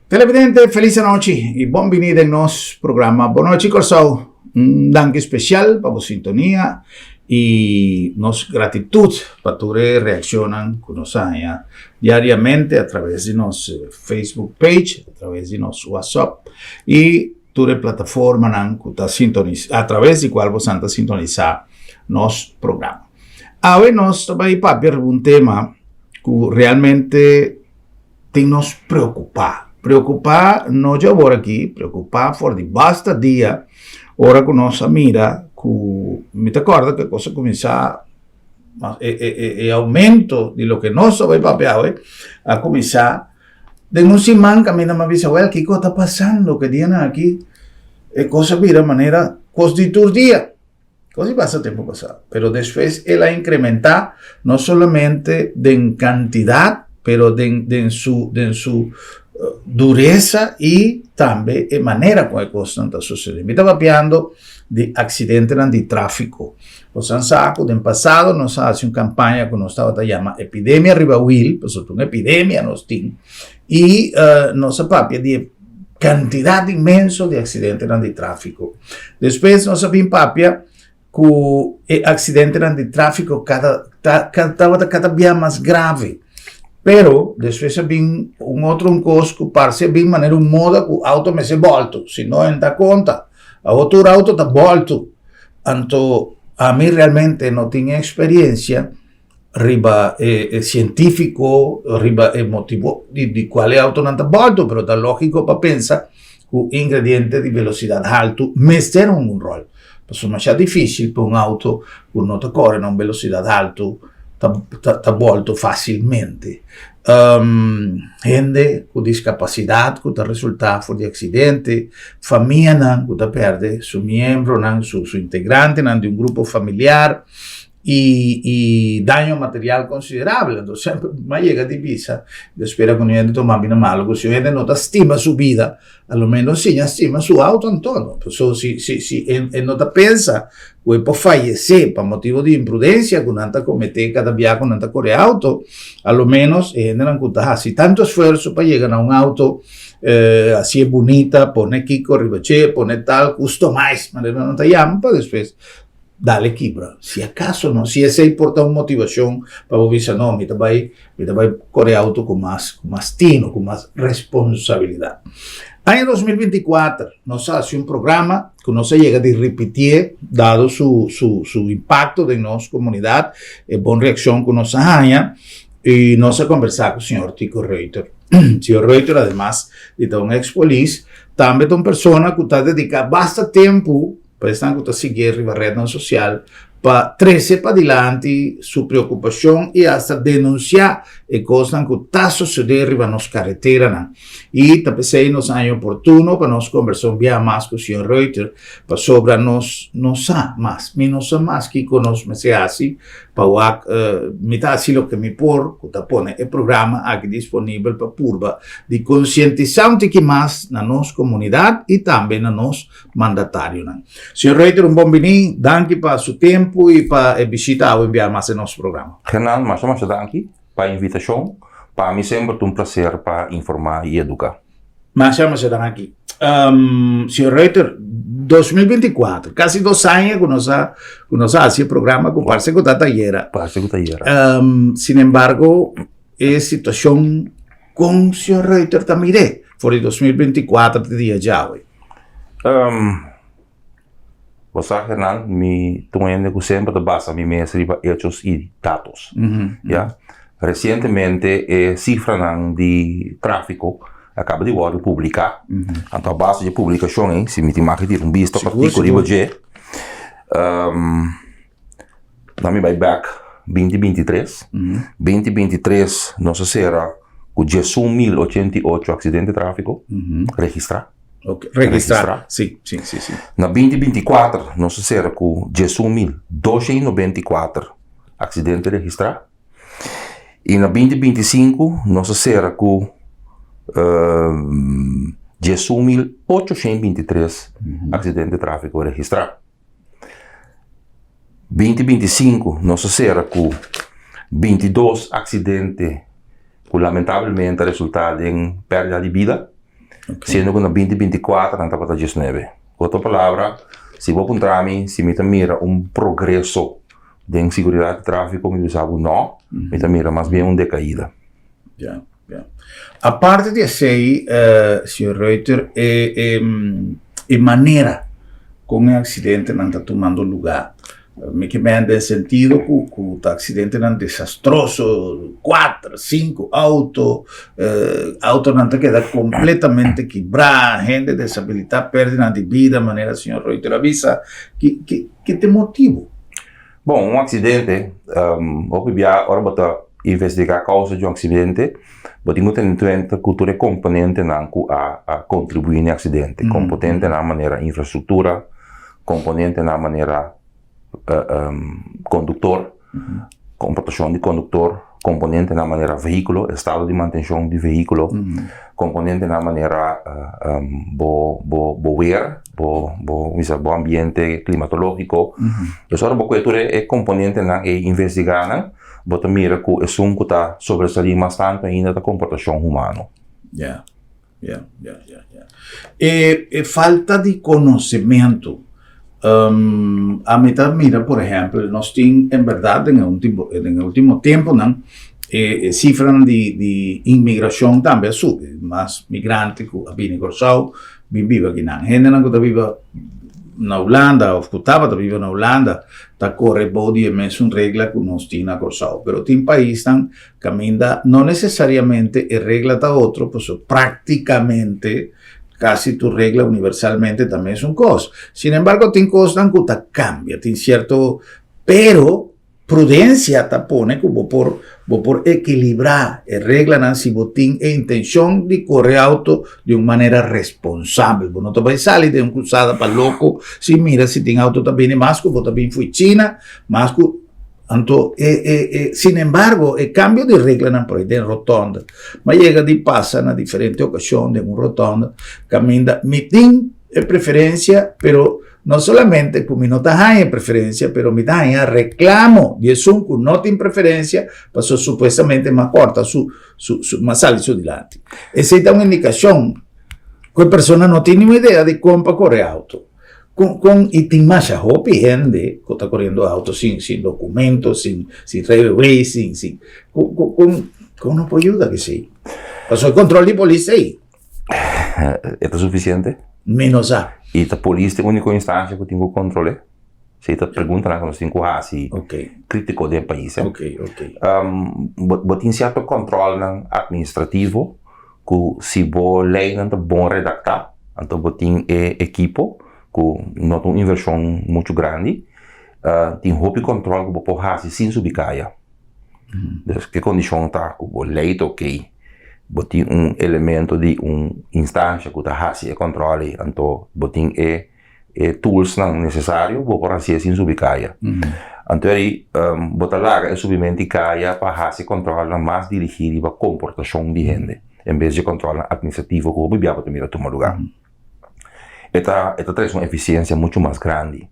Televidente, felice noite e bem-vindo em nosso programa. Boa noite, Corsão. Danke especial para a sintonia e nossa gratidão para todos reaccionam conosco diariamente através de nosso Facebook page, através de nosso WhatsApp e toda a plataforma através de qual você está sintonizar nosso programa. Hoje nós também para um tema que realmente tem nos preocupar. Preocupar não de agora aqui, preocupar por de basta dia, ora que nós mira, que me recorda que a coisa começar, e aumento de lo que nós vai papel, a começar, de não se manca, me não avisa, well, que está passando, que dia aqui, é coisa vira maneira, coisa de turdia. Così passa tempo passado, pero después ela incrementa no solamente en cantidad, pero en su dureza y también en manera como cosa está sucediendo. Me estaba hablando de accidentes de tráfico. Los han sacado en pasado, nos hace una campaña que nos estaba llamando Epidemia Ribahuil, pues es una epidemia nos tiene, y nos habla de cantidad inmensa de accidentes de tráfico. Después nos habla papia que o acidente de tráfico cada vez mais grave. Pero, depois vem outro coisa que parece de maneira moda que o auto me se volta. Se não dá conta, a outro auto está volto. Então, a mim realmente não tinha experiência riba científico, riba motivo de qual auto não está volto, pero está lógico para pensar que o ingrediente de velocidade alto meter um rol. Insomma, è difficile per un auto che non corre a una velocità alta, sta volto facilmente. Gente con discapacidad che sta risultato di accidenti, famiglia che perde su membro, su integrante di un gruppo familiare y daño material considerable. Entonces, siempre más llega divisa, yo espero que no haya de tomar bien malo, porque si gente no estima su vida, a lo menos sí estima su auto en todo. Pues, si él no te piensa que puede fallecer por motivo de imprudencia, que no anda cometer cada viaje, que no anda correr auto, a lo menos gente no hace tanto esfuerzo para llegar a un auto así es bonita, pone Kiko, Ribache, pone tal, justo más, manera no te llama, para después dale quebra. Si acaso no, si esa importa una motivación para vos decir, no, me voy a correr auto con más tino, con más responsabilidad. Año 2024 nos hace un programa que no se llega a repetir, dado su impacto en nuestra comunidad, buena reacción que nos haya, y nos ha conversado con el señor Tico Reuter. El señor Reuter, además de un ex-police, también es una persona que está dedicada bastante tiempo para estar a seguir a rede social, para trazer para adelante sua preocupação e até denunciar as coisas que estão sucedendo na nossa carretera. E também sei nos é oportuno para nós conversar bem mais com o Sr. Reuter para sobre nós mais que conosco se assim para me dar assim o que me por que está pondo o programa aqui disponível para purba de conscientização de que mais na nossa comunidade e também na nosso mandatário. Sr. Reuter, bem-vindo, danke para seu tempo e para visitar ou enviar mais em nosso programa. Renan, mais danke para a invitação. Para mim sempre um prazer para informar e educar. Mas danke. Sr. Reuter, 2024, quase 2 anos que nós fazemos o programa com parceiro com a Tayera. Sin embargo, a situação com o Sr. Reuter também foi 2024 de dia já. Você, Renan, me tomando que sempre de base a mim mesmo para hechos e dados. Yeah? Recentemente, a cifra de tráfico acaba de ser publicada. Então, a base de publicação, se me tiver que ter visto para artigo de budget, na minha back 2023, 2023 nós será com 10.088 acidentes de tráfico registrados. Okay. Registrar. Sim. Na 2024, nós será com 10.294 acidentes registrados. E na 2025, nós será com 10.823 acidentes de tráfico registrados. 2025, nós será com 22 acidentes que lamentavelmente resultaram em perda de vida. Sendo que na 2024 não está para 19. Outra palavra, se vou para mim, se me mira progresso de segurança de tráfego, me sabe não, me mira mais bem decaída. Yeah, yeah. A parte de aí, Sr. Reuter, é maneira como o acidente não está tomando lugar. Me que me nel sentido que o acidente não é desastroso, 4, 5 auto não está queda completamente quebrado, gente desabilitada, pérdida de vida, maneira, Sr. Reuter, avisa, que te motivo? Bom, acidente, agora vou investigar a causa de acidente, vou ter em conta que cultura é componente a contribuir no acidente, componente na maneira infraestrutura, componente na maneira condutor, comportação de condutor, componente na maneira veículo, estado de manutenção de veículo, componente na maneira bo ambiente climatológico. Então, a cultura é componente na investigar, bota mira que é que está sobressaindo bastante ainda da comportação humana. E falta de conhecimento. A mitad mira, por ejemplo, nós temos, em verdade, no último tempo, cifras de imigração também sube, mais migrantes que vêm em Corsau, vivem aqui na gente que vive na Holanda, ou que estava vivendo na Holanda, está corre body e mesmo regla que nós temos na Corsau, pero tem país que ainda não necessariamente é regla da outro, pues praticamente casi tu regla universalmente también es un costo. Sin embargo, tiene cosas que cambia, tiene cierto, pero prudencia te pone como por equilibrar la regla, si vos tienes intención de correr auto de una manera responsable. Vos no te vas a salir de una cruzada para loco, si mira, si tienes auto también más que vos también fui China, más que sin embargo, el cambio de regla por ahí de rotonda, ma llega di passa en diferentes ocasiones en una rotonda, camina, mi tin es preferencia, pero no solamente como no está en preferencia, pero mi está en reclamo de eso que no tiene preferencia, pasó supuestamente más corta, más sale su delante. Esa es una indicación que la persona no tiene ni idea de cómo correr auto. Y tem mais gente que está correndo auto sin documentos, sin railway, ¿cómo no puede ayudar que sí? Pasó el control de policía ahí. ¿Es suficiente? Menos A. Y la policía es la única instancia que tiene control. Si te preguntan, nos tengo así, crítico del país. Tiene cierto control administrativo que si vos lees un buen redactado, entonces tiene equipo que não tem uma inversão muito grande, tem roupa e controle que você pode fazer sem subir caia. Então, que condição está que você leite ok, você tem elemento de instância que está fazendo controle, então você tem tools necessários para fazer sem subir caia. Então aí, você larga o subimento de caia para fazer controle mais dirigido para a comportação de gente, em vez de controle administrativo que você vai ter que tomar lugar. Esta traz uma eficiência muito mais grande.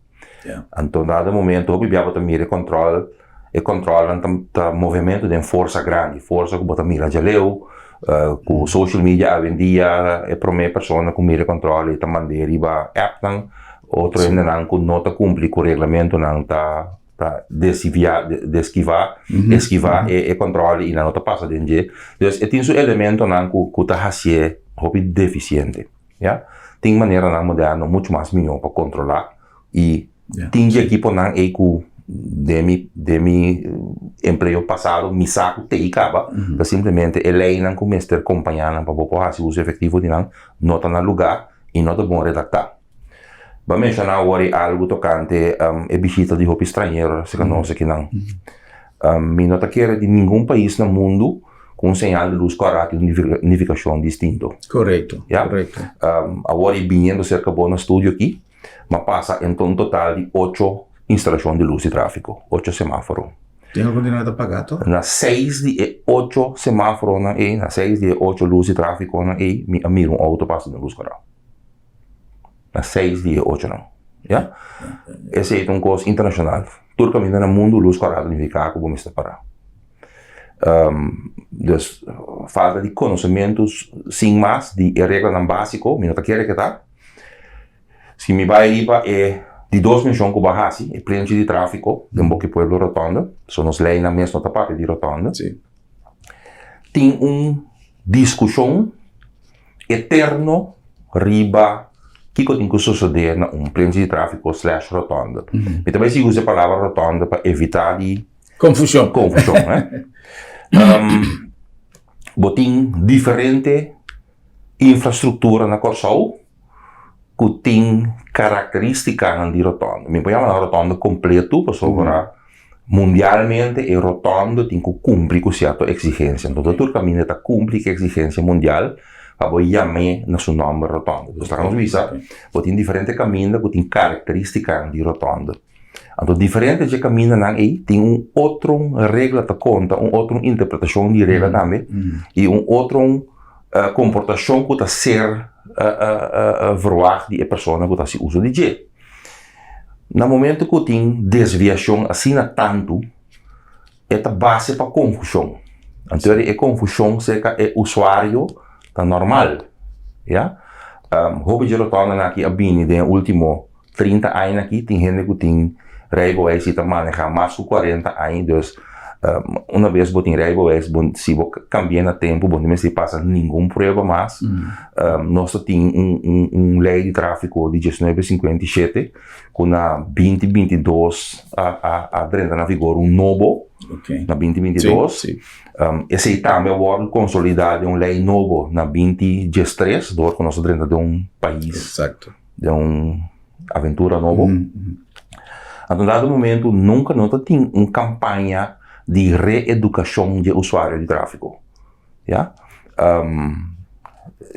Então, dado momento, o bibiaba também controla o movimento de força grande, força que você mira já leu, com o social media hoje em dia é para uma pessoa que mira controla e também deriva app, outro ainda não que não cumpre com o regulamento, não está esquivar e controle e não está passa dentro. Então, tem um elemento que está fazendo deficiente. Tem maneira moderna muito mais melhor para controlar e tem equipe de meu emprego passado me saco te acaba para simplesmente ele não começa a acompanhar para poder fazer uso efetivo de não está no lugar e não está bom redactar. Vamos mencionar agora algo tocante a visita de roupa estrangeira, se nós aqui não. Me não quer de nenhum país no mundo com sinal de luz clara e unificação distinto. Correto. Agora, vindo cerca do estúdio aqui, mas passa então um total de 8 instalações de luz e tráfego, 8 semáforos. Tem algum dinheiro apagado? Na 6 de 8 semáforos, na 6 de 8 luz e tráfego, a mira auto passa na luz clara. Na 6 de 8 não. Esse é um coisa internacional. Todo caminho no mundo, luz clara unificada, como está para. Dus falta de conhecimentos sem mais de regras básico, me não quer que tá. Se me vai riba de 2 milhões que bahasi, é pleno de tráfico, de um pueblo rotonda, são os leis na mesma parte de rotonda. Sim. Tem discussão eterno riba que tem que suceder na pleno de tráfico / rotonda. E também se usa a palavra rotonda para evitar de Confusão. né? Botin diferente infraestrutura na Corsol que tem características de rotonda. Me põe a rotonda completo para sobrar mundialmente e rotonda tem que cumprir com certa exigência. Então, todo caminho está cumprir com a exigência mundial para chamar na seu nome rotonda. Então, estamos vendo, botin diferente caminho que tem características de rotonda. Então, diferente de caminho aí, tem outra regra de conta, outra interpretação de regra também, e outra comportação que está ser verwacht de pessoa que está se usa de jeito. No momento que tem desviação assim tanto, é a base para confusão. Então, é confusão se é usuário tá normal, já? Houve de rotonda aqui a bini de último 30 anos aqui, tem gente que tem rijbewijs die te manejar mais de 40 anos, dus uma vez que tem rijbewijs, se você cambiar no tempo, você não se passa nenhum problema mais. Nós temos lei de tráfico de 1957, que na 2022 entra na vigor novo, na 2022. Sim. Esse também é consolidado uma lei nova na 2023, do que nós entramos de país, Exato. de aventura novo. Então, dado momento, nunca tem uma campanha de reeducação de usuário de tráfego. Yeah?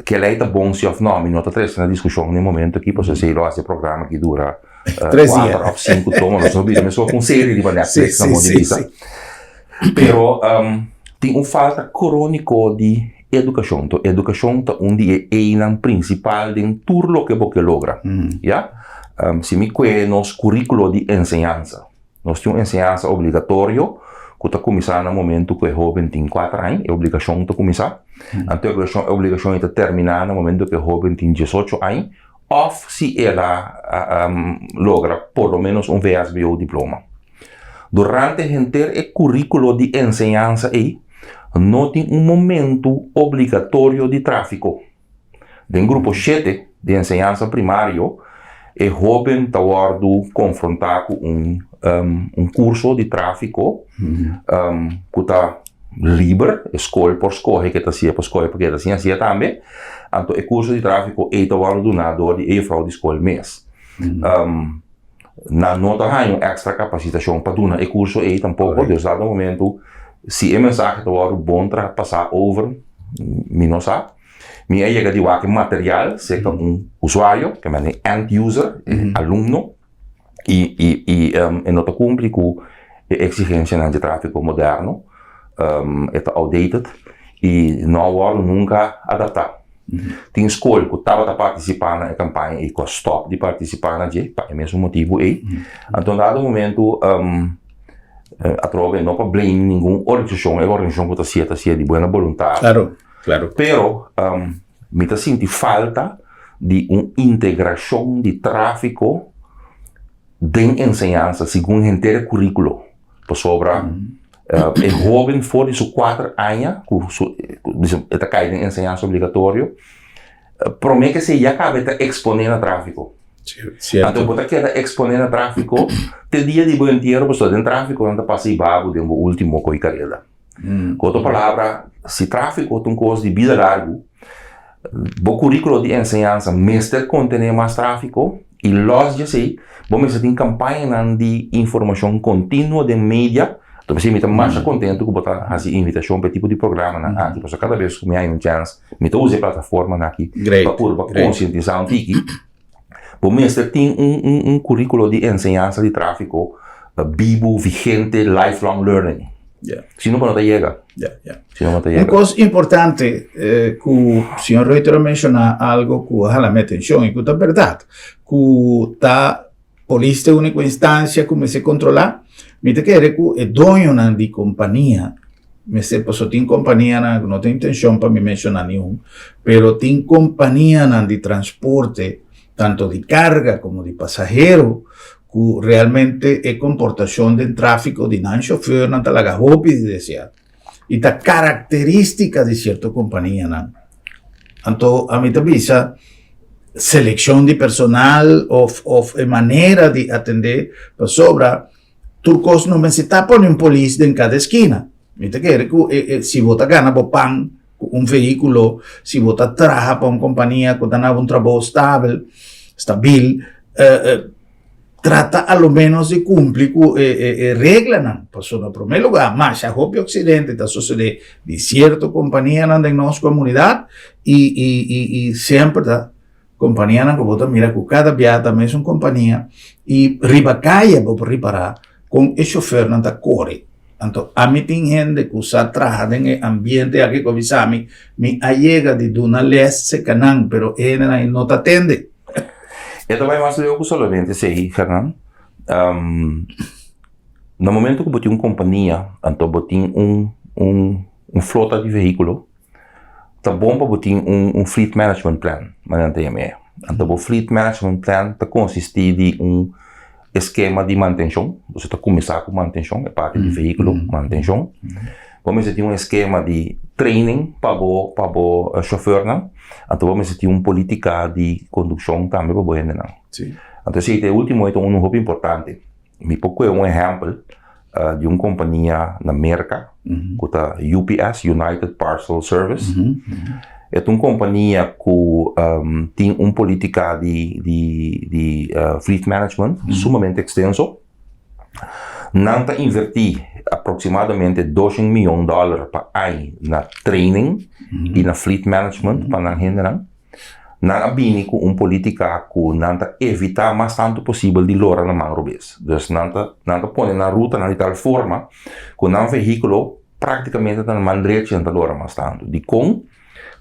Que lei está bom se ou não, não está na discussão no momento aqui, porque se ele esse programa que dura 4 ou 5 tomas, não sabia, mas só com série de Netflix na mão de vista. Pero tem falta crônica de educação. Então, educação é um dia principal de tudo que você logra. Yeah? Se me conhece nosso currículo de ensinança. Nós temos ensinança obrigatória, que está começando no momento que o jovem tem 4 anos, é obrigação de começar. Então, a obrigação está terminar no momento que o jovem tem 18 anos, ou se ela logra por lo menos VSB ou diploma. Durante o currículo de ensinança não tem momento obrigatório de tráfico. Em grupo 7 de ensinança primária, o jovem está confrontado com curso de tráfico que está livre, escolhe por escolha, que está assim, por escolha, porque está assim também. Então, o curso de tráfico está donado de fraude de escolha mês. Não há uma extra capacitação para dar o curso tampouco, dus no momento, se a mensagem está bom para passar over, não sabe. Me chega de material, seja usuário, que é end user, aluno, e não cumpre com a exigência de tráfego moderno, está outdated, e não há nunca adaptado. Tem escolha que estava participando na campanha e que stop de participar na G, para o mesmo motivo aí. Então, dado momento, a trova não para blame nenhuma organização, é uma organização que está de boa vontade. Claro. Pero, me sinto falta de uma integração de tráfico de ensinança segundo o inteiro currículo. Por sobre o jovem fora de seus 4 anos, está caindo em ensinança obrigatória, promete que se já acaba de exponer a tráfico. Então, você quer exponer a tráfico, tem dia de bom inteiro, pessoal, de tráfico, não está passando de um último com a carreira. Com outra palavra, se tráfico é uma coisa de vida larga, o currículo de ensinança mestre contém mais tráfico e nós já sei, vamos ter campanha de informação contínua de mídia, então você me está mais contente que botar essa invitação para tipo de programa aqui, porque cada vez que me há uma chance, me estou usando a plataforma aqui para conscientizar aqui, o mestre tem currículo de ensinança de tráfico vivo, vigente, lifelong learning. Se não te chega. Uma coisa importante que o senhor Reutero menciona algo que ojalá me atenção e que é verdade, que está polícia única instância como se controlar, me te quer que é dono de companhia me sepa, só tem companhia, não tem intenção para me mencionar nenhum, pero tem companhia de transporte, tanto de carga como de passageiro, que realmente é comportação de tráfico de não chofer, não tá laga hopi de desejar. E tá característica de certa companhia, não. Então, a mim também seleção de personal ou maneira de atender para sobra, turcos não necessita pôr um polícia em cada esquina. Mita quer que se você gana pan um veículo, se você trabalha para uma companhia que tem um trabalho estável, trata a lo menos de cumprir com regras, não? Passou no primeiro lugar, mas a Hopi Occidente está sucedendo de certa companhia na nossa comunidade e sempre está companhia que você mira que cada viagem também é uma companhia e ribacaia para reparar com o chofer não está corre. Então, a mim tem gente que usa trabalha em ambiente aqui como me allega de uma leste canang, pero ele não te atende. Eu também mais eu solamente sei, Fernando. No momento que você tem uma companhia, então você tem frota de veículo, tá bom para você ter um fleet management plan, mas não tem a Então, o fleet management plan tá consiste de esquema de manutenção. Você está começar com manutenção, é parte do veículo, manutenção. Você tem um esquema de training para o chofer, não? Então, você tem uma política de condução também para o não? Sim. Então, esse último é muito importante. Me pouco é um exemplo de uma companhia na América, que é UPS, United Parcel Service. É uma companhia que tem uma política de fleet management sumamente extenso. Não está invertir aproximadamente $2 milhões para ano na training e na fleet management para a gente não abine com uma política que não está evitar mais tanto possível de lora na mão robês. Então não está põe na ruta de tal forma que um veículo praticamente está na mão direita e não lora mais tanto. De com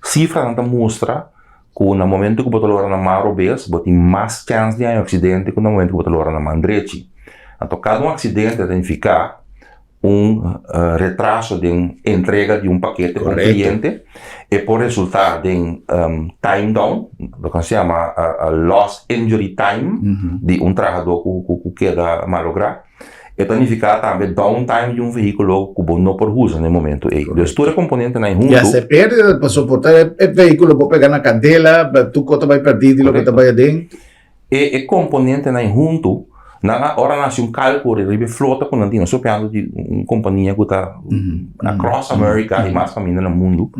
cifra não mostra que no momento que você lora na mão robês, você tem mais chance de um acidente que no momento que você lora na mão direita. Então, cada acidente tem que ficar retraso de entrega de paquete para o cliente e por resultado de time down, lo que se chama lost injury time de trabalhador que queda malograr e tem que ficar também downtime de veículo que não por uso no momento. Então, toda componente na junto. Já se perde para suportar o veículo, para pegar na candela, tu cota vai perder de lo que vai dentro. E componente na junto. Na hora nasce cálculo de flota com não tinha só pensando de uma companhia que está across America e mais caminho no mundo.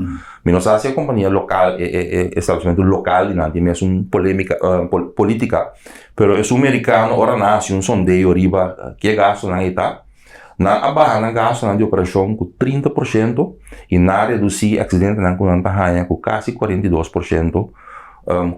Mas não sei a companhia local estabelecimento local e não tem mesmo polêmica política, mas o americano hora nasce sondeio riba que gasto na etapa na abaixo na gasto na de operação com 30% e na reduzir acidente na com quase 42%.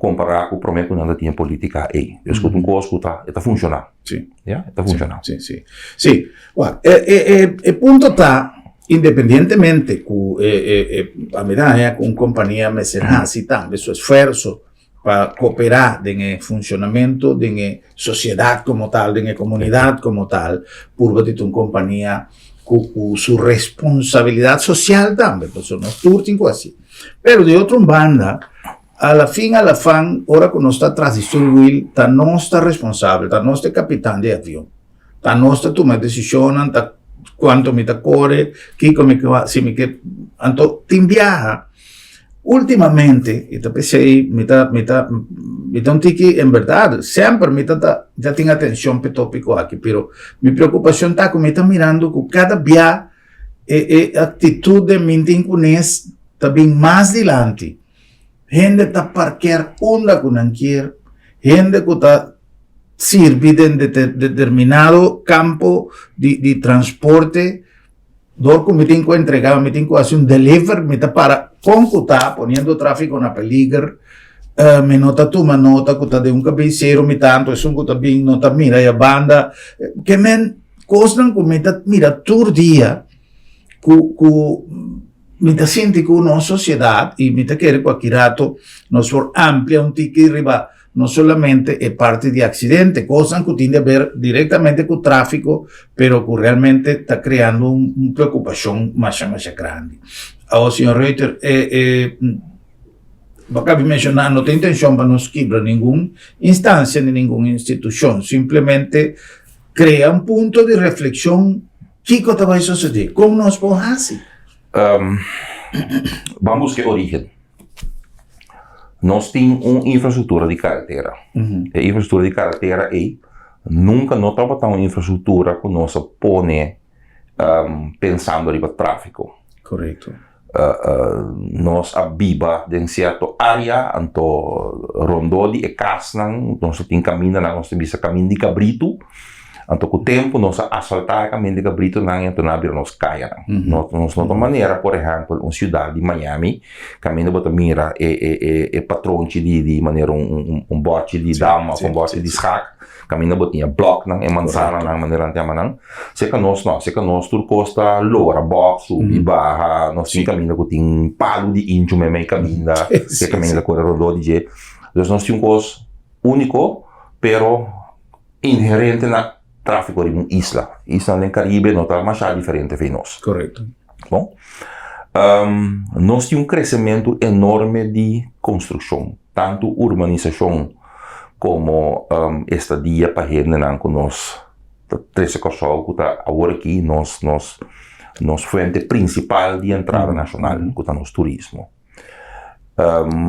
Comparar com o problema que não tinha política aí. Eu escuto custo está funcionando. Sim. Está funcionando. Sim. Sim. O ponto está, independentemente que a medida com companhia mercenária também seu esforço para cooperar no funcionamento da sociedade como tal, da comunidade como tal, por ter uma companhia com sua responsabilidade social também, porque nós turtim quase. Mas de outra banda, alla fine, ora che non sta transizione wheel, ta non sta responsabile, ta non sta capitano di avione, ta non sta tu ma decisione, ta quanto mi ta corre, chi come che va, sì mi che, anto ti viaja. Ultimamente, e ta pensei, mi ta un tiki, in verità, sempre mi ta già tengo attenzione per topico anche, però mi preoccupazione ta come mi ta mirando che cada via e attitudine mi tincunes ta ben más dilanti. Gente está parquear onda con anquier, gente que está sirve en determinado campo de transporte, dor que me tengo que entregar, me tengo que hacer un deliver, me está para computar, poniendo tráfico en peligro, me nota tu, me nota que está de un cabecero, me tanto, es un que está bien, nota, mira, ya banda, que me costan que me está, mira, todo día, mi senti che una società, e mi chiede qualche rato, non so, amplia un tiki riba, no solamente es parte de accidente, cosas que tienen que ver directamente con tráfico, pero que realmente está creando una preocupación más grande. Ahora, señor Reuter, acabo de mencionar, no tengo intención para nos quebrar ninguna instancia ni ninguna institución, simplemente crea un punto de reflexión. ¿Qué cosa va a suceder? ¿Cómo nos podemos hacer? Vamos a origen. Nós temos uma infraestrutura de carretera. A infraestrutura de carretera nunca não estava tão infraestrutura que nós põe pensando em tráfego. Correto. Nós abiba em certa área, então rondodi e casnan, nós temos caminho, nós temos caminho de cabrito. Então, com o tempo, nós asfaltamos o caminho de cabrito, então nós caímos. Nós não maneira, por exemplo, uma cidade de Miami, caminho de mira é patrão de maneira bote de dama, um bote de schaak, caminho de tinha bloco, é manzana, na maneira antiga, se que nós tudo costa loura, box, sub, barra, nós temos caminho que tem palo de índio, mesmo caminho que caminho da cor rodou de então nós temos coisa único, pero inherente na tráfego de uma isla. Isla no Caribe não está mais diferente de nós. Correto. Bom, nós temos crescimento enorme de construção, tanto urbanização como estadia para gente com nós. 13 Corsol, que está agora aqui, nós fonte principal de entrada nacional, que está no turismo.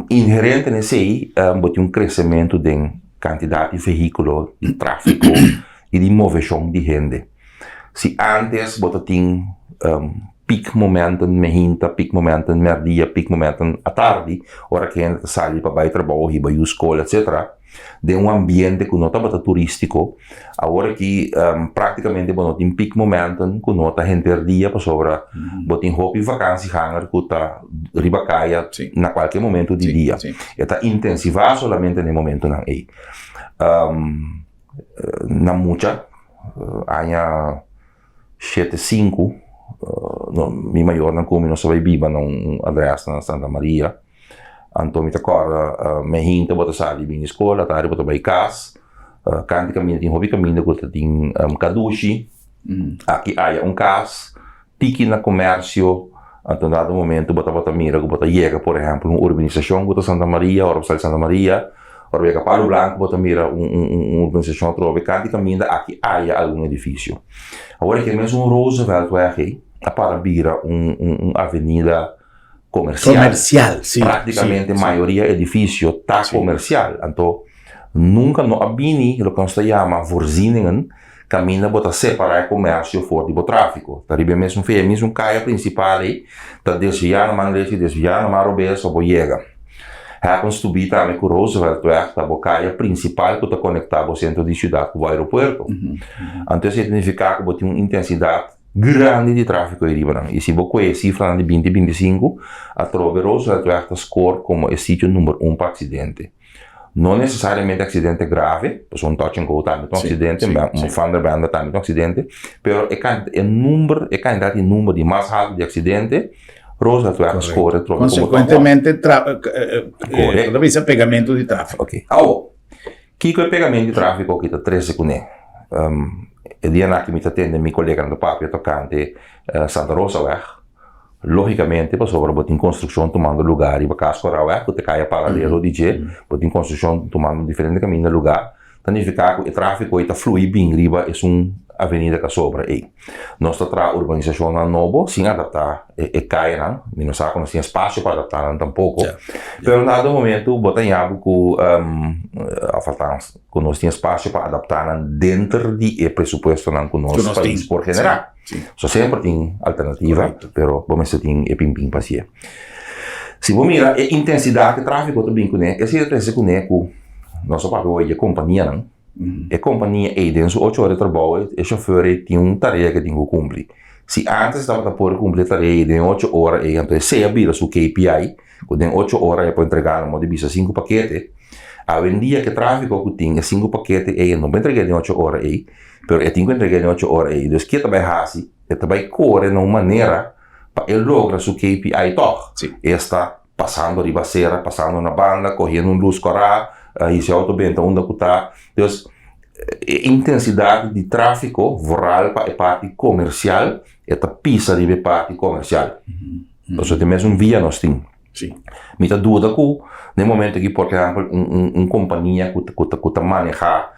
Inherente nesse aí, tem crescimento de quantidade de veículos, de tráfego, e de movição de gente. Se antes você tinha peak momento mehinta, peak momento merdia, peak momento à tarde, hora que a gente sai para ir trabalhar, ir para a escola, etc., de um ambiente que não está turístico, agora que praticamente você tem peak momento, que não está gente dia para sobre, você tem roupa e vacância, hangar, que está ribacaia na qualquer momento do dia. Está intensivado somente no momento não é. Na mucha, há 7-5, mi maior não come, não sabe viva, não adressa na Santa Maria. Então, me acorda, me hinta, bota sair de escola, tarde, bota vai casa, canto caminho, tem hobby caminho, bota tem caduchi, aqui há casa, tiki na comércio, então, dado momento, bota mira, bota chega, por exemplo, uma urbanização, bota Santa Maria, hora sai Santa Maria, ora vega Palo Branco, bota mira urbanização, trova canto caminho, aqui há algum edifício. Agora que é mesmo Roosevelt, aqui, para vira avenida comercial, sim. Praticamente a maioria edifício está comercial. Então, nunca não abini, o que nós chamamos voorzieningen, caminha para separar o comércio fora do tráfico. Tá ribe mesmo feio, mesmo caia principal aí, tá desviar na Manlese, desviar na Marobes, ou chega. É construir também com Roosevelt, tá a caia principal que está conectado ao centro da cidade com o aeroporto. Então, isso significa que tem uma intensidade grande de tráfego aí, e se você conhece a cifra de 2025, a Roosevelt está score como o sítio número 1 para acidente. Não necessariamente acidente grave, pois um touch and go também um acidente, um Vanderbende também um acidente, mas a quantidade de número de mais alto de acidente, Roosevelt score como consequentemente, deve ser pegamento de tráfego. Ok. Agora, que é pegamento de tráfego que está 13 com ele? E dia que me atende meu colega no papel tocante Santa Rosa, logicamente, para sobre botar em construção tomando lugar e para casco rawa, que te caia paralelo de je, botar em construção tomando diferente caminho de lugar, significa que o tráfego está fluir bem riba é avenida que sobra aí. Nós está urbanização na novo, sem adaptar caia não, não sabe quando tem espaço para adaptar tampouco. Pero nada momento botar em algo que a faltar quando nós tem espaço para adaptar dentro de presupuesto não que nós país por general. Só sempre tem alternativa, pero vamos ter pim paciência. Se você mira a intensidade de tráfego também com né, esse é com nosso papel é a companhia não. A companhia aí dentro de 8 horas de trabalho, o chauffeur tem uma tarefa que tem que cumprir. Se antes estava por cumprir a tarefa em 8 horas, então se abrir a sua KPI, quando em 8 horas é para entregar uma de 5 paquetes, a dia que o tráfego que tem 5 paquetes, não vai entregar em 8 horas, mas tem que entregar em 8 horas. Então, que também faz, também corre de uma maneira para ele lograr sua KPI toch. Está passando de baseira, passando na banda, correndo luz coral, e se autobenta onde que está. Então, intensidade de tráfego vooral para a parte comercial e a pista de parte comercial. Então, tem mesmo via nós temos. Sim. Me está dúvida que no momento que, por exemplo, companhia que maneja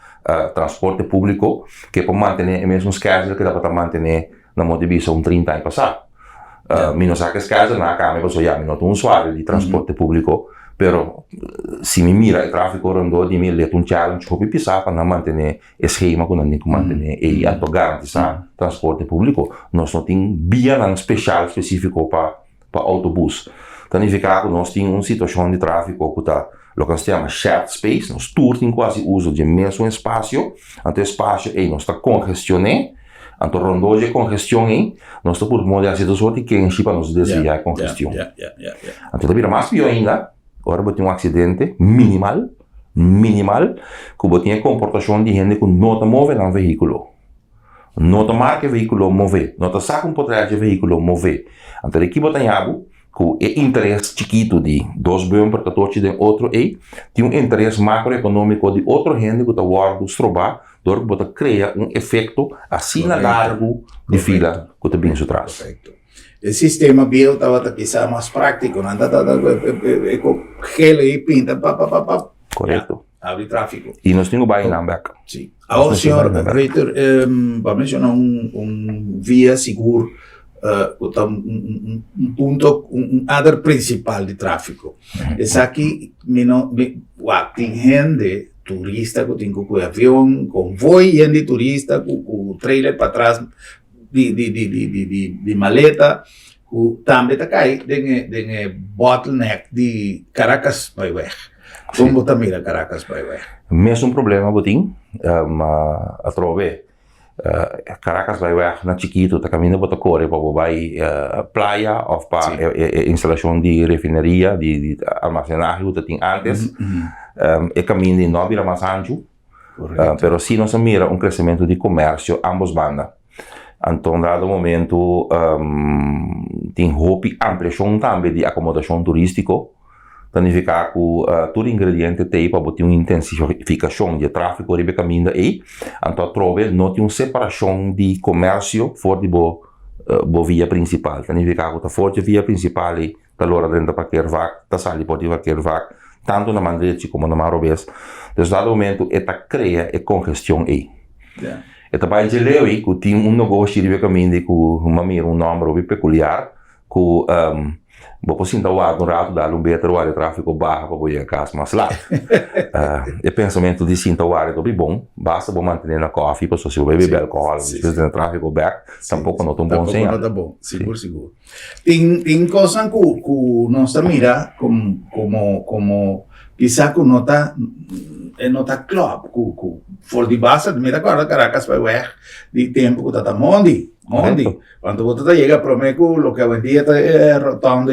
transporte público, que para manter a mesma schedule que dá para manter na motivista 30 anos passado. Não sabe que schedule na cama, eu sou não usuário de transporte público, pero se me mira o tráfego rondou de me leto challenge que pisar para manter o esquema que não tem que manter e a garantizar transporte público, nós não temos via especial específico para autobus. Significa que nós temos uma situação de tráfego que está o que nós chamamos shared space, nós todos temos quase uso de mesmo espaço, então o espaço aí nós está congestionado, então rondou de congestão aí, nós está por modo de situação de que enche para nos desviar a congestão. Então vira mais pior ainda, agora eu tenho um acidente minimal, que eu tenho a comportação de gente que não está movendo no veículo. Não está marca o veículo mover, não está saca potreggio de veículo mover. Então aqui eu tenho algo com interesse chiquito de 2 bumper que toque de outro e tem interesse macroeconômico de outra gente que está guardando os trobar, door que cria efeito assim largo de fila que está bem atrás. Perfeito. O sistema bio estava quizá mais prático, não está com gelo e pinta, Correto. Abre tráfego. E nós temos buy and back. Sim. Agora, senhor Reiter, para mencionar via seguro, ponto, área principal de tráfego. É aqui, tem gente, turista, que tem com avião, convoy, gente turista, com trailer para trás, de maleta, que também está caindo, tem bottleneck de Caracas para o Como você mira Caracas para o Mesmo problema, botim, a trove. Caracas vai na chiquito, tá caminhando para correr para vai praia ou para instalação de refinaria, de armazenagem que tem antes, é caminho de não vira mais ancho, pero se nós mira crescimento de comércio ambos bandas. Então, dado momento, tem roupa ampliação também de acomodação turístico. Significa que todo ingrediente tem para ter uma intensificação de tráfego de caminho aí, então trove não tem uma separação de comércio fora de boa via principal. Significa que a forte via principal está lá dentro para qualquer vaga, está saindo para qualquer vaga, tanto na Mandrete como na Marobês. Então, dado momento, esta cria a congestão aí. Esta vai de leu aí que tem negócio de caminho que mira nome peculiar que vou precisar no rato dar better área de tráfego barra para ir a casa, mas lá o pensamento de sinta o área do bom, basta vou manter na coffee, para se você beber álcool, se você tem tráfego back, tampouco não tão bom sem. Não tá bom, seguro. Tem coisa que nós mira como quizá que nota club, for de base, mira agora Caracas para ver de tempo que tá mondi. Quando você chega para mim, o que eu vendia é rotondo,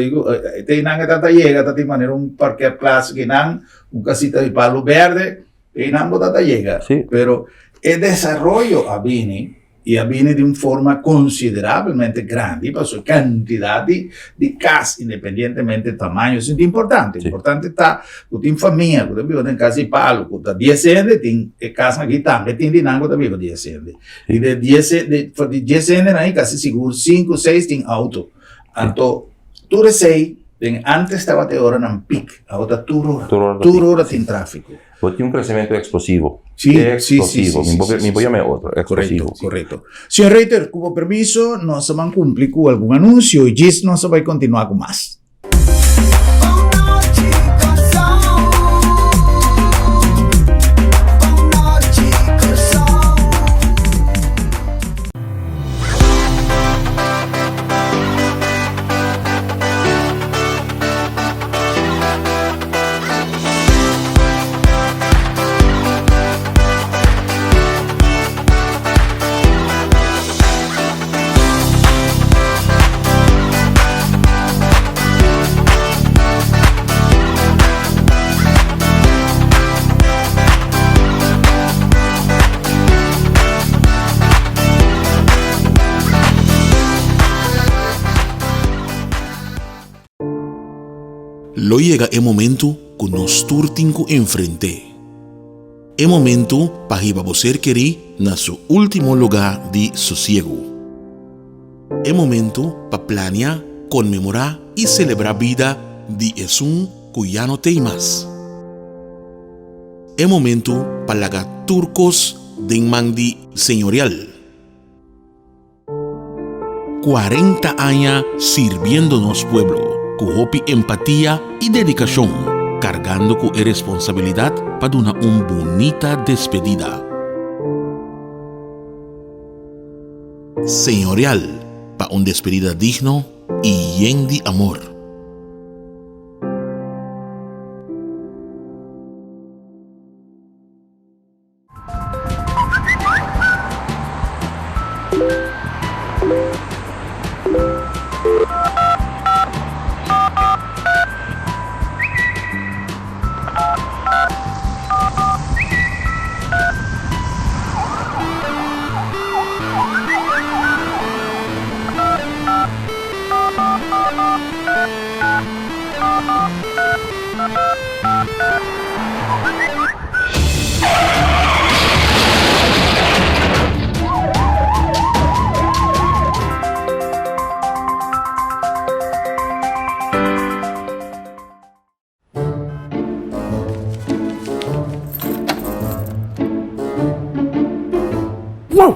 tem nada que chega, tem maneira parque classe que não, casita de palo verde, e não você chega. Pero el desarrollo viene de una forma considerablemente grande, para su cantidad de casas, independientemente del tamaño, eso es importante. Importante está, que tiene familia, que vive en casa de palo, que está 10 años, tiene casa aquí también, tiene dinero que vive 10 años. Y de 10 años, ahí casi seguro 5, 6 tienen auto. Entonces, tú recei, antes estaba te hora en pic, ahora tú hora tiene tráfico. Porque un crecimiento explosivo. Sí. Me voy a llamar otro. Explosivo. Correcto. Señor Reiter, con permiso, nos van a cumplir con algún anuncio y Gis nos va a continuar con más. Lo llega el momento que nos turtinco enfrente. É momento para ir você querer na seu último lugar de sossego. É momento para planear, comemorar e celebrar a vida de Jesus que já não tem mais. É momento para lagar turcos de mandi senhorial. 40 años sirviendo nos pueblo, con hopi empatía y dedicación, cargando con responsabilidad para una bonita despedida. Señorial, para una despedida digno y lleno de amor. Wow,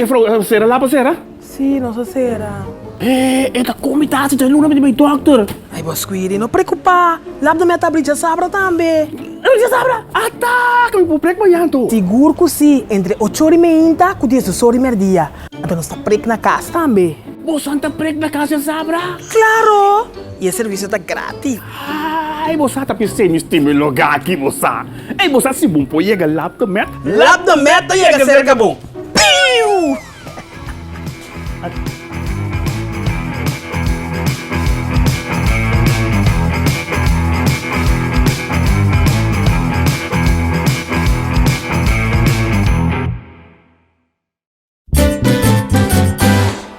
vrouw, sera lá, sera? Sì, non so se era. Esta comitasse de luna met mijn dokter. Ai, boh, squiri, non preoccupa. L'abdo me tablica sabra também. Você sabe? Ataca, me prek maar janto. Seguro que sim, entre 8 horas e meia e 10 horas e meia. Então não está prek na casa também. Você anta prek na casa sabra? Claro! E o serviço está grátis. Ai, você tá pensando em me logar aqui, você. Ei, você se bom pô, chega lá do met. L'abdo meta chega cerca bom. Piu!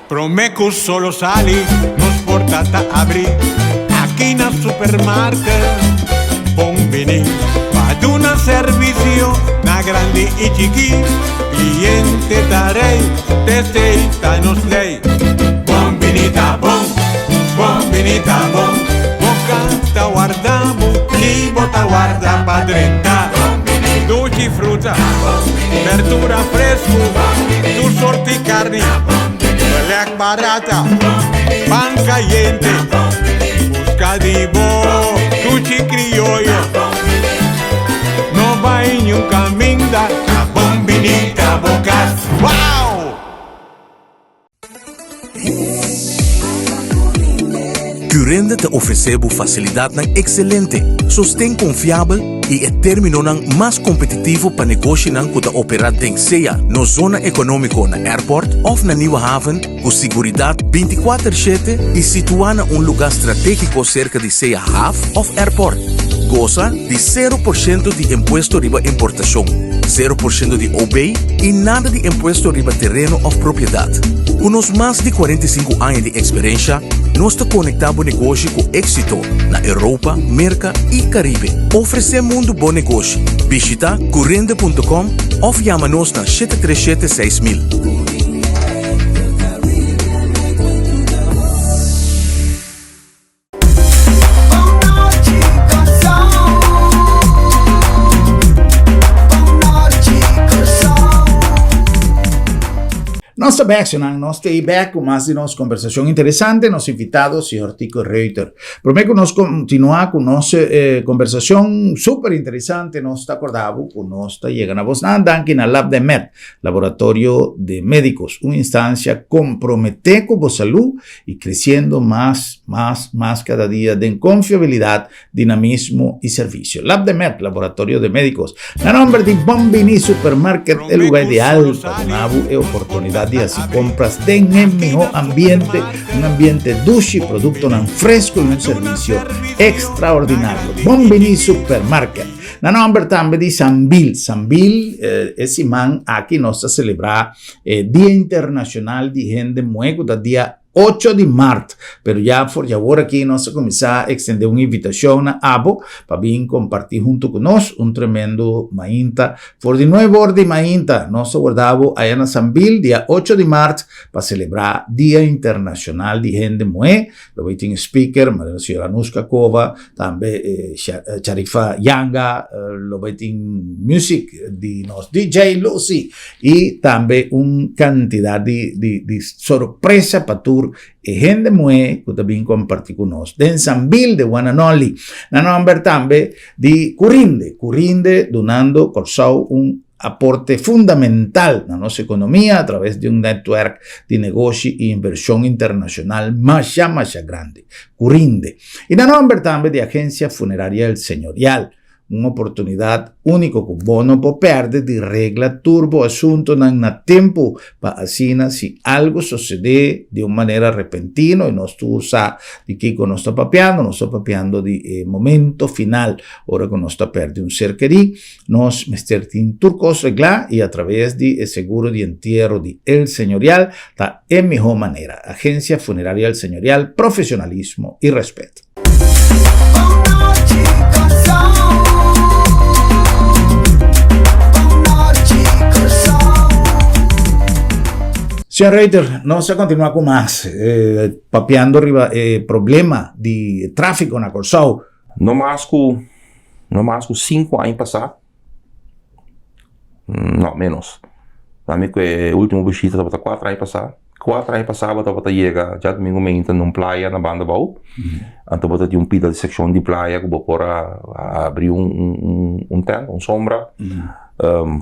Promeco solo sali, nos portata abri. Aqui na supermarket, bom vini. Faz una servicio, na grande e chiqui. Cliente darei, testeita nos lei. Bom vinita bom, bom vinita bom. Boca guardamos, e bota guarda pa 30. Dolce fruta, verdura fresco, tu sorti carne. Black barata, pan caliente, busca de bo, cuchi criollo. No va en un camino da bombinita bocas. Wow! Currende te ofereceu facilidade na excelente, sustém confiável e é termino nang mais competitivo para negócio nang kuda operar den seja no zona econômico na airport of na Nieuwe Haven com seguridade 24/7 e situada em lugar estratégico cerca de seja half of airport. Goza de 0% de imposto riba importação, 0% de OB e nada de imposto riba terreno ou propriedade. Com nos mais de 45 anos de experiência, nós te conectamos negócio com êxito na Europa, América e Caribe. Oferecemos um bom negócio. Visita currende.com ou chama-nos na 737-6000. Nós estamos back com mais de nossa conversação interessante. Nossos invitados, Sr. Tico Reuter. Prometo que nós continuar com nossa conversação super interessante. Nós está acordado com nós está chegando a vos aqui na Lab de Med, Laboratório de Médicos, uma instância comprometida com a saúde e crescendo mais cada dia de confiabilidade, dinamismo e serviço. Lab de Med, Laboratório de Médicos. Na nome de Bombini Supermarket, o lugar ideal para uma oportunidade de hacer compras en el mejor ambiente, un ambiente dulce, producto tan fresco y un servicio extraordinario. Bombini Supermarket. Na nombre también de Sambil. Sambil es imán aquí nos celebra Día Internacional de Gente Muego, da Día 8 de março. Pero já por agora aqui nós começar a extender uma invitação a Abo para vir compartir junto conosco tremendo Mainta. Por de 9 horas de Mainta, nós guardamos aí na Sambil, dia 8 de março, para celebrar Dia Internacional de Gente Moé. Lo vai ter speaker, a senhora Anushka Kova, também Sharifa Yanga, lo vai ter music de nosso DJ Lucy e também uma quantidade de surpresa para tour e gente moe que também compartir conosco. Den Sambil de Wananoli, na number também de Curinde donando corsau aporte fundamental na nossa economia a través de network de negócio e inversão internacional mais grande. Curinde. E na number também de Agência Funerária El Señorial. Uma oportunidade única que você não pode perder de regla turbo assunto na tempo para assim, se algo suceder de uma maneira repentina e nós usamos de que nós estamos papeando de momento final, hora que nós estamos perdendo ser querido, nós mestre turcos reglar e através de seguro de entierro de El Señorial está em melhor maneira. Agência Funerária El Señorial, profissionalismo e respeito. Senhor Reiter, nós vamos continuar com mais, papeando problema de tráfico na Corsau. No mais que 5 anos passados, não, menos. Também que o último visita estava 4 anos passados. 4 anos passados, estava chega já domingo meia numa praia na Banda Bau. Então, eu tinha pida de secção de praia que eu vou abrir tento, sombra.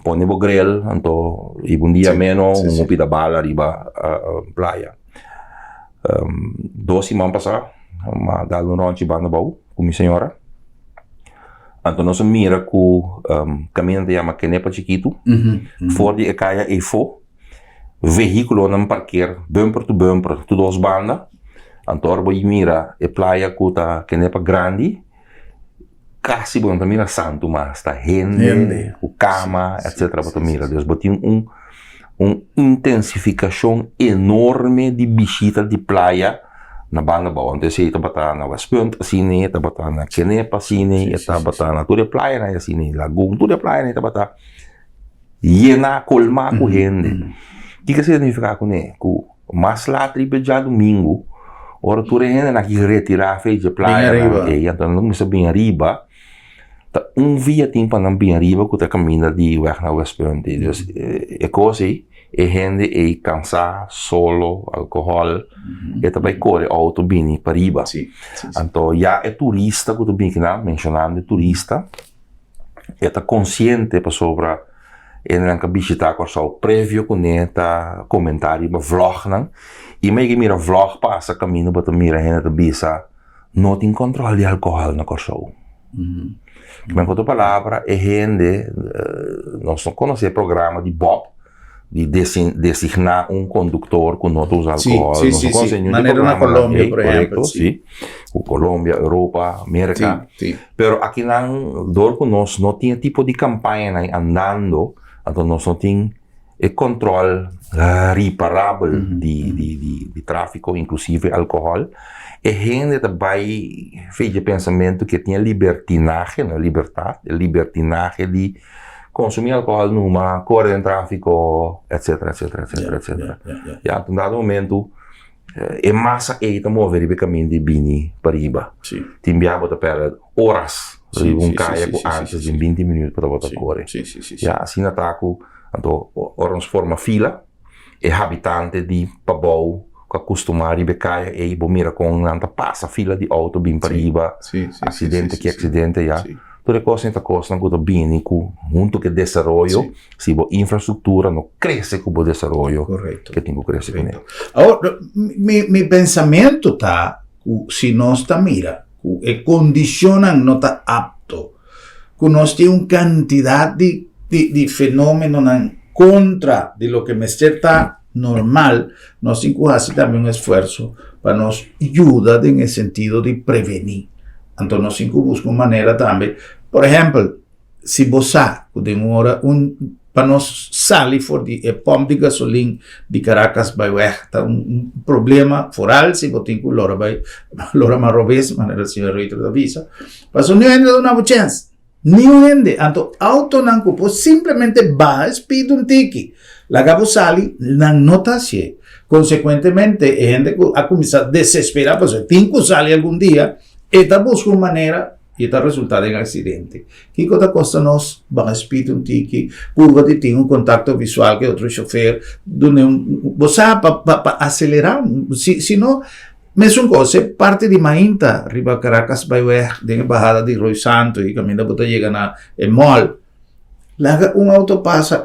Pone o grill, então, e um dia menos, pida bala riba praia. 2 semanas passadas, uma dado no rancho Banda Bau, com minha senhora. Então, nós mira que o caminho de uma canepa chiquito, fora de caia e fo, veículo não parquear, bumper to bumper, tudo as bandas. Então, você mira a praia que a canepa grande, quase bom, mira santo, mas tá gente, o cama, etc. Você mira, Deus, tem uma intensificação enorme de visita de praia na Banda Bau. Então, você está na West Point, assim, está na Canepa, assim, está na toda praia, assim, Lagoon, toda praia, está llena, colma com gente. O que significa com isso? Que mais lá, tripe já domingo, ora, toda gente aqui retirar, fez a praia, então, não me bem arriba. Via tempo não bem arriba, que está caminhando de West Point. É coisa aí. E gente é cansada, solo, álcool, e também corre auto bem para riba. Então, já é turista, que eu bem mencionando, turista, e está consciente para sobre ele que visitar com o prévio com neta comentário, vlog, não? E meio que mira vlog passa caminho para mira gente bisa não tem controle de álcool na corso. Mas com outra palavra, é gente, nós não conhecemos o programa de Bob, de designar condutor com não usa álcool. Maneira na Colômbia, por exemplo. O Colômbia, Europa, América. Pero aqui não, dor com nós não tinha tipo de campanha andando, então nós não tínhamos controle reparável de tráfico, inclusive álcool. E gente também fez o pensamento que tinha libertinagem, libertinagem de consumir álcool numa corrente de tráfico, etc. E a um dado momento, é massa que está movendo o caminho de Bini para riba. Timbiaba para perder horas, caia antes de 20 minutos para botar correr. E assim ataco, então, oramos forma fila, e habitante de Pabou, que acostumar a caia e mira com nanta passa fila de auto bem para riba, acidente, já. Toda coisa esta coisa não bem junto com o desenvolvimento, se a infraestrutura não cresce com o desenvolvimento, que tem que crescer com ele. Agora, meu pensamento tá, se nós tá mira, que condicionam não tá apto, que nós temos uma quantidade de fenômenos contra de lo que me está normal, nós temos que fazer também esforço para nos ajudar no sentido de prevenir. Então, nós temos que buscar uma maneira também. Por exemplo, se você demora para nós sair for de pomp de gasolina de Caracas vai weg. Tá problema foral se botin com lora marrobes, maneira senhor reitor da visa. Mas não ainda não há chance. Nenhum ende. Então, auto não cupo simplesmente vai speed um tiki. Lagabo sali não nota se. Consequentemente, a gente a começar a desesperar, porque tem que sair algum dia, e está buscando maneira e está resultado em acidente. Que coisa custa nós, vai speed um tiki, curva de ter contato visual que outro chofer, você para acelerar, se não, mesmo coisa, parte de Mainta, riba Caracas vai ver, de bajada de Roy Santo e caminho para chegar na mall. Laga auto passa,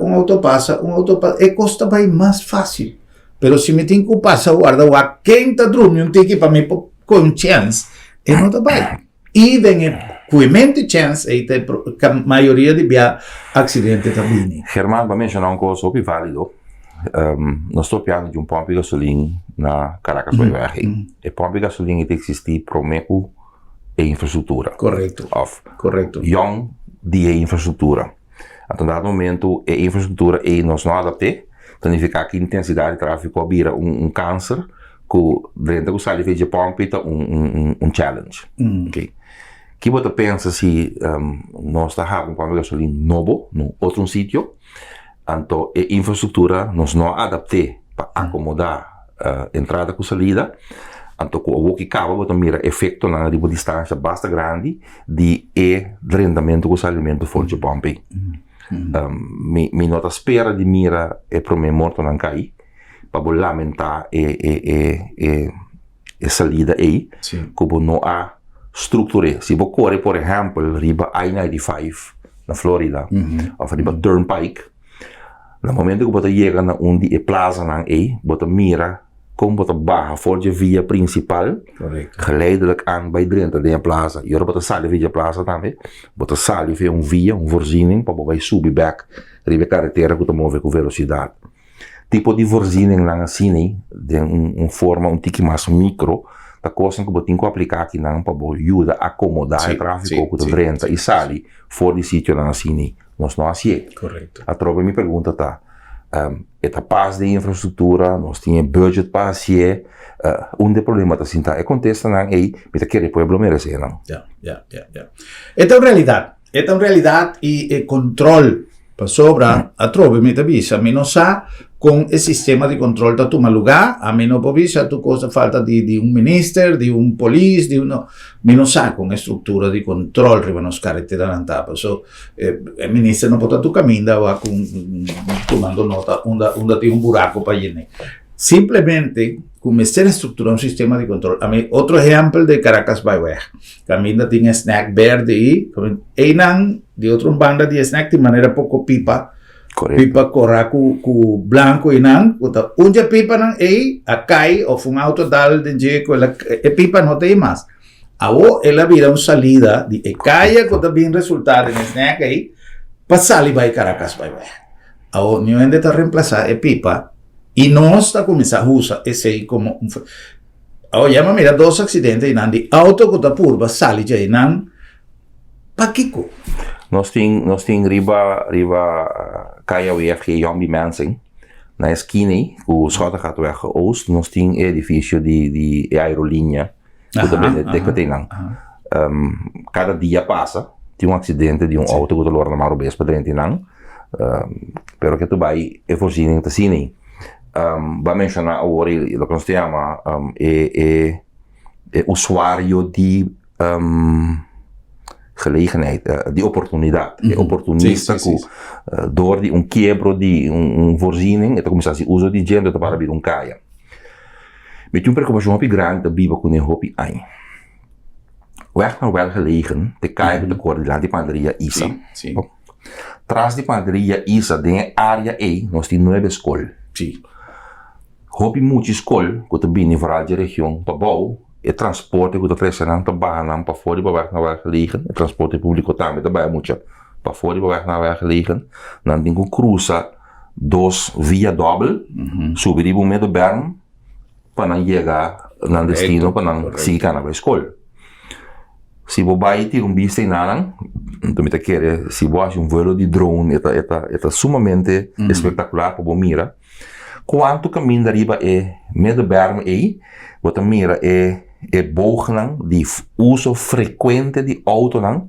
e custa vai mais fácil. Pero se me tem que passar guarda o quem está dormindo tiki para mim com chance, não está bem. E vem com mente chance, e a maioria de acidente também. Germán, vai mencionar uma coisa super válido. Nós estamos falando de pompo de gasolina na Caracas vai ver. E pompo de gasolina tem que existir promeco e infraestrutura. Correto. Correto. Young de infraestrutura. Então, dado momento, a infraestrutura e nós não adaptamos, significa que a intensidade de tráfego vira câncer, que dentro do sali de pompo é challenge. Okay. Que você pensa se nós estamos com pompo de gasolina novo, no outro sítio, então a infraestrutura nós não adaptamos para acomodar a entrada com saída, então o que acaba você mira efeito na distância bastante grande de rendimento com salimento fora de pompo. Mi nota espera de mira para mim morto não cair para lamentar a saída aí como não há estrutura. Se você corre, por exemplo, riba I-95 na Flórida ou riba Turnpike, no momento que você chega na onde é plaza aí, você mira como você barra fora de via principal, geleidelijk aan bij dentro da plaza. E agora você sai via plaza também, você sai via via, voorziening, para você subir back, ribe carretera que você move com velocidade. Tipo de voorziening lang assim, de forma tique mais micro, da coisa que você tem que aplicar aqui não para ajudar a acomodar o tráfego que você renta e sai fora de sítio lang assim. Nós não assim. Correto. A tropa me pergunta tá. É paz de infraestrutura, nós tínhamos budget para assim, onde o problema está sentado. Acontece não aí, mas aquele pueblo merece não. Esta é uma realidade e controle para sobra a tropa me avisa, me não sabe com o sistema de controle da tua lugar, a mim não avisa tu coisa falta de ministro, de police, me não sabe com a estrutura de controle riba nos carreteras na tapa. So, o ministro não pode tu caminho vai tomando nota onde tem buraco para ir. Simplesmente começar a estruturar sistema de controle. A mim, outro exemplo de Caracas vai ver. Caminho tem snack verde e não de outra banda de snack de maneira pouco pipa. Correto. Pipa corra com branco e não. Onde a pipa não é, a cai ou auto dal de jeito, a pipa não tem mais. Ela vira uma salida de caia que também resultado em snack aí, para sair vai Caracas vai ver. Não ainda está reemplazar a pipa. E nós está começando a usar esse aí como Agora, mira, dois acidentes de auto que está purba, sali já não, para Kiko. Nós temos riba caia UFG Yombi Mansing, na esquina, o Schota gaat weg oost, nós temos edifício de aerolinha, que tem não. Cada dia passa, tem acidente de auto que está lá na Marubes para dentro não, pero que tu vai é voorziening te zien. Vai mencionar agora o que nós chama usuário de gelegenheid, de oportunidade, oportunista que door die quebro de voorziening, het começa a se uso de gente para vir caia. Met een preocupatie hopi grande da biba com hopi ai. Weg naar wel gelegen, de caia de cor de padaria Isa. Tras de padaria Isa, de área E, nós temos 9 escolas. Hopi muita escola, que também em várias regiões, para bom, e transporte que está crescendo para baixo, para fora e para weg naar wel gelegen, e transporte público também, também muito, para fora e para weg naar wel gelegen. Dan tem que cruzar duas via doble, subir o meio do berm, para não chegar no destino, para não seguir na escola. se você vai ter vista em nada, então me quer se você voo de drone, é sumamente espetacular para você mirar. Quanto caminho da riba é medeberm aí, você mira é bogen de uso frequente de auto não,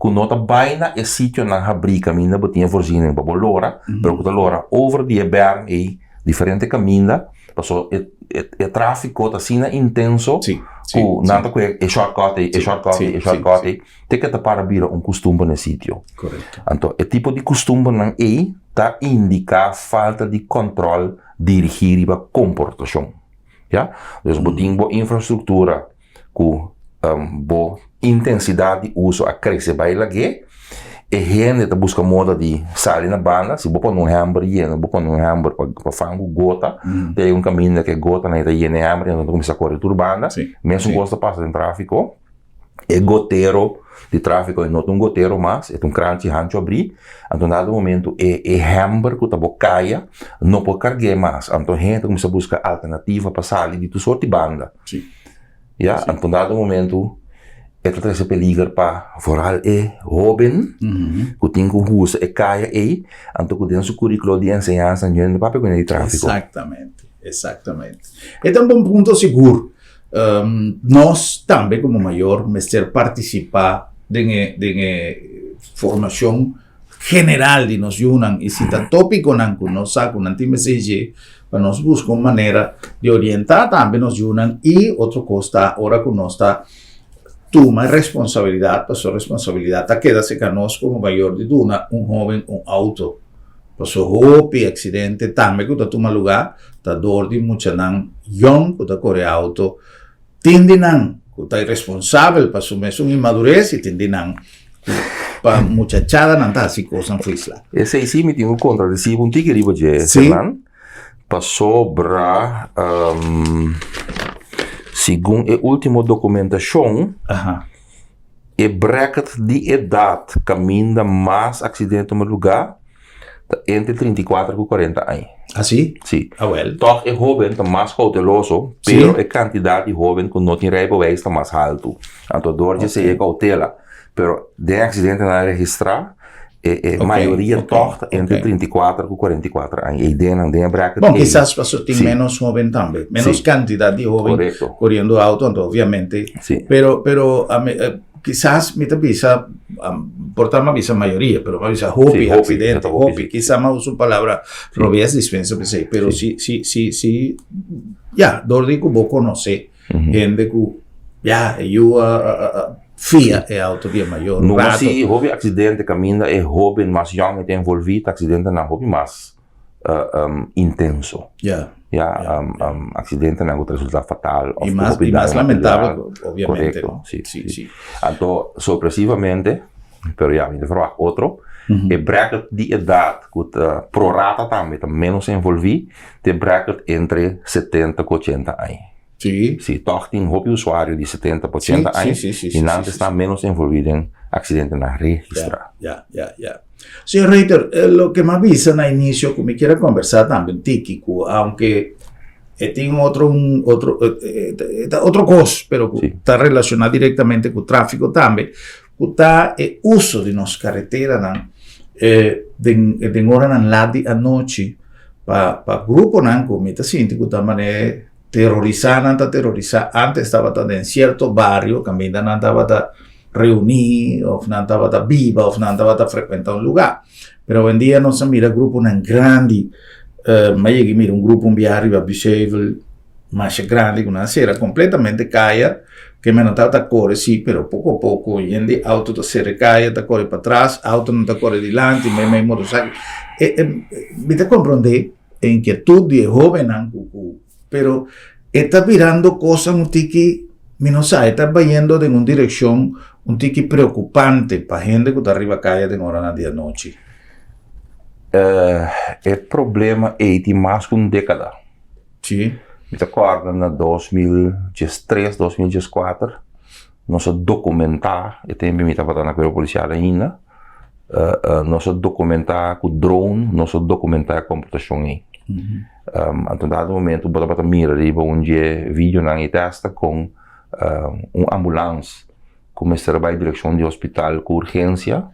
que nota baina é sítio na abrir caminho, você tem voorziening para lora, pero que lora over die berm aí diferente caminho, passou é tráfego está assim intenso, que nada que é shortcut, tem que estar para vir costume nesse sítio. Correto. Então, o tipo de costume não é tá indicar falta de controle dirigir a comportação. Ja? Dus we hebben een infrastructuur com boa intensidade de uso a crescer bij lage. E gente está buscando moda de sair na banda, se você não hamburger, para fazer gota, tem caminho que gota na ida na hamburger, então começa a correr tudo banda, mesmo gosta de passar em tráfego, é goteiro de tráfego, não é goteiro mais, é crunch hancho abrir, então dado momento é hamburger que tá caia, não pode carregar mais, então a gente começa a buscar alternativa para sair de tudo sorte de banda, ja, então dado momento это требуется пелигар па vooral jovem, que tem que usar caia aí, então que tem seu currículo de enseñanza no papel com o tráfico. Exatamente. É um bom ponto seguro. Nós também como maior mestre participar de formação general de nós junam e se está tópico não que nós saco não tem mensagem para nós buscar uma maneira de orientar também nós junam e outra coisa agora que nós está toma responsabilidade, passou responsabilidade, queda-se conosco como maior de duna, jovem, auto. Passou roupa, acidente, também que toma lugar, tá dor de muita não, young, que corre auto, tende não, que tá irresponsável, passou mesmo imadurez e tende não, para muchachada não tá assim coisa não foi lá. Esse aí sim me tem um contradizivo, um tigre riba de Fernando, passou bra segundo a última documentação, o bracket de idade caminha mais acidente no lugar entre 34 e 40 anos. Assim? Sim. Ah, well. Toch é jovem está mais cauteloso, pero a quantidade de jovem que não tem rijbewijs está mais alto. Então, door de se cautela, pero de acidente na registrar, a maioria torta entre 34 e 44 anos. E dentro bracket. Bom, quizás passou tem menos jovem também, menos quantidade de jovem correndo auto, então, obviamente. Pero quizás me avisa, portar uma visa maioria, pero uma visa hobby, acidente, hobby. Quizás mais uso palavra, robias dispensa, pero sí, ya, dordi que vos conoce, gente que, ya, eu FIA é auto dia maior. Não se hobby acidente caminha é hobby mais jovem tem envolvido acidente na hobby mais intenso. Acidente não é resultado fatal. E mais lamentável, obviamente. Correcto, sim. Então, sorpresivamente, pero já me falar outro, é bracket de idade que pro rata também menos envolvido, tem bracket entre 70 e 80 anos. Sim, toch tem hobby usuário de 70 a 80 anos e não está menos envolvido em acidente na registra. Senhor Reiter, lo que me avisa no inicio, que me quiera conversar también, Tíquico, aunque tiene otro cosa, pero está relacionado directamente con el tráfico también, que está el uso de las carreteras, de hora a noche, para grupo, como está sintiendo, que también terrorizar, antes estaba en cierto barrio, también andaba reunir, o não estava viva, ou não estava frequentar um lugar. Pero hoje em dia nós mira grupo um grande, mas mira grupo viaje visível, mais grande, com uma cera completamente caia, que não estava corre, sim, pero pouco a pouco, hoje em dia auto está se recaia, está corre para trás, auto não está corre adiante, mas motorcycle. Me está compreender a inquietude de jovem, pero está virando coisas um tique, não sei, está vayendo em uma direção um tique preocupante para a gente que está arriba a calle de hora na dia noite. O problema é de mais de uma década. Sim. Me recordo na 2003, 2004, nós documentar, e também me estava na Correia Policial ainda, nós documentar com drone, nós documentar a computação aí. Então, dado momento, bota mira ali, onde vídeo na testa com ambulância como trabalha em direção de hospital com urgência,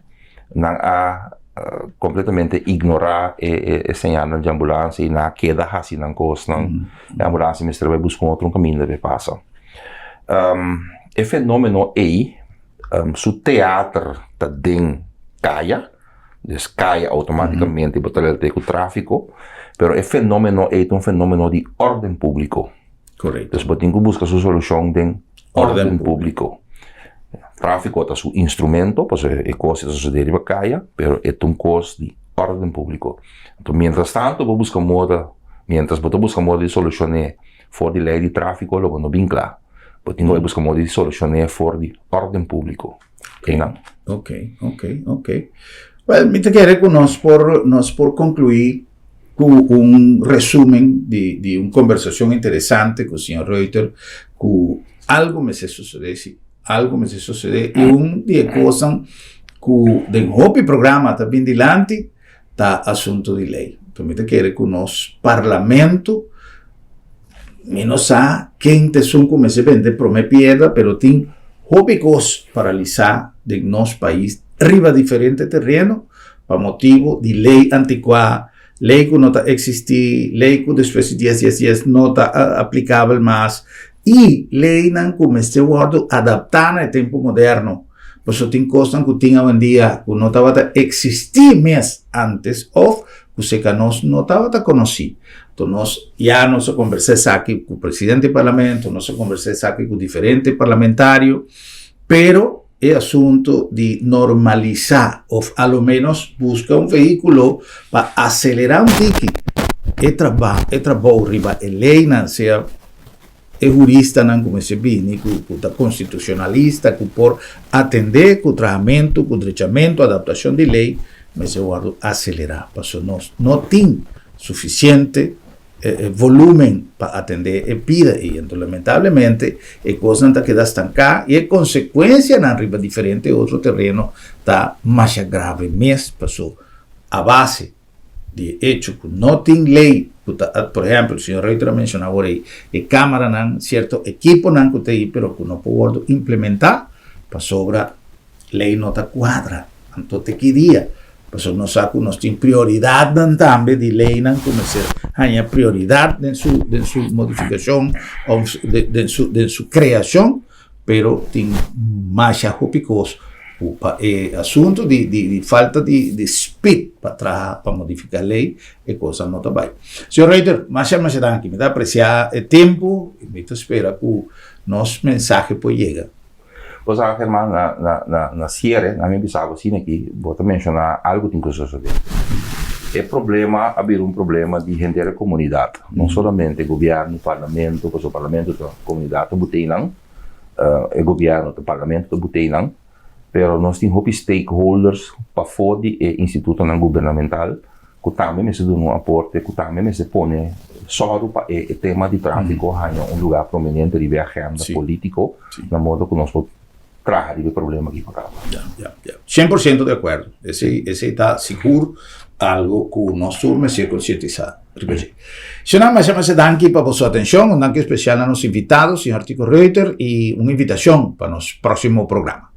não há completamente ignorar e señal de ambulância e não queda assim não costa a ambulância mas trabalha buscar outro caminho de passa. É fenômeno aí, su teatro tá dentro caia, descaia automaticamente para ter com o tráfico, pero é fenômeno é um fenômeno de ordem público. Correcto. Então, tem que buscar sua solução de ordem público. Tráfico é um instrumento, pois é coisa que se deriva caia, pero é coisa de ordem público. Então, mientras tanto, vou buscar moda, de solucionar fora de lei de tráfico, logo não bem claro. Porque tem que buscar moda de solucionar fora de ordem público. Ok. Well, me te quero que nós por concluir com resumen de uma conversação interessante com o Sr. Reuter, que algo me se sucede, e de coisa que dentro do programa está bem dilante, está assunto de lei. Então, me te quero que o nosso parlamento menos a quem te são como se vende prome piedra, pero tem hóbicos paralisar de nosso país riba diferente terreno para motivo de lei antiquada, lei que não está existir, lei que depois de 10 não está aplicável mais, e lei não começa a adaptar no tempo moderno. Por isso tem coisas que tinha hoje em dia que não estava a existir mais antes, ou que nós não estava a conhecer. Então, nós já nos conversamos aqui com o presidente do parlamento, nós conversamos aqui com diferentes parlamentários, pero é assunto de normalizar, ou ao menos buscar veículo para acelerar tique. É trabalho riba a lei, não seja jurista, não como se vê, que constitucionalista, que por atender com o tratamento, com o direitamento, adaptação de lei, mas eu guardo acelerar, porque nós não temos suficiente volumen para atender a vida e então lamentavelmente a coisa não queda estancada e a consequência na riba diferente outro terreno está mais grave mesmo passou a base de hecho que não tem lei por exemplo o senhor Reuter mencionava aí a câmara não certo equipo não que tem pero que não pode implementar para sobra lei não está quadra então te queria porque nós sabemos que nós temos prioridade também de lei não começar a prioridade em sua modificação ou em sua criação, pero tem mais rópicos o assunto de falta de speed para modificar a lei e coisa não está bem. Senhor Reuter, mais aqui, me dá apreciar o tempo e me espera que o nosso mensagem pode chegar. Pois a Germán, na cierre, na minha bisava assim aqui, vou mencionar algo que tem que suceder. É problema, haver problema de gente da comunidade, não somente o governo, o parlamento, porque o parlamento da comunidade botei não, o governo do parlamento botei não, pero nós temos stakeholders para fora do instituto não governamental, que também se dá aporte, que também se põe só para o tema de tráfico, um lugar prominente de agenda político, na modo que nós traga de problema aqui para cá. 100% de acordo. Esse está seguro, algo que nós turma se conscientizar. Senhor, mas chama-se danke para a sua atenção, danke especial a nossos invitados, senhor Tico Reuter, e uma invitação para o nosso próximo programa.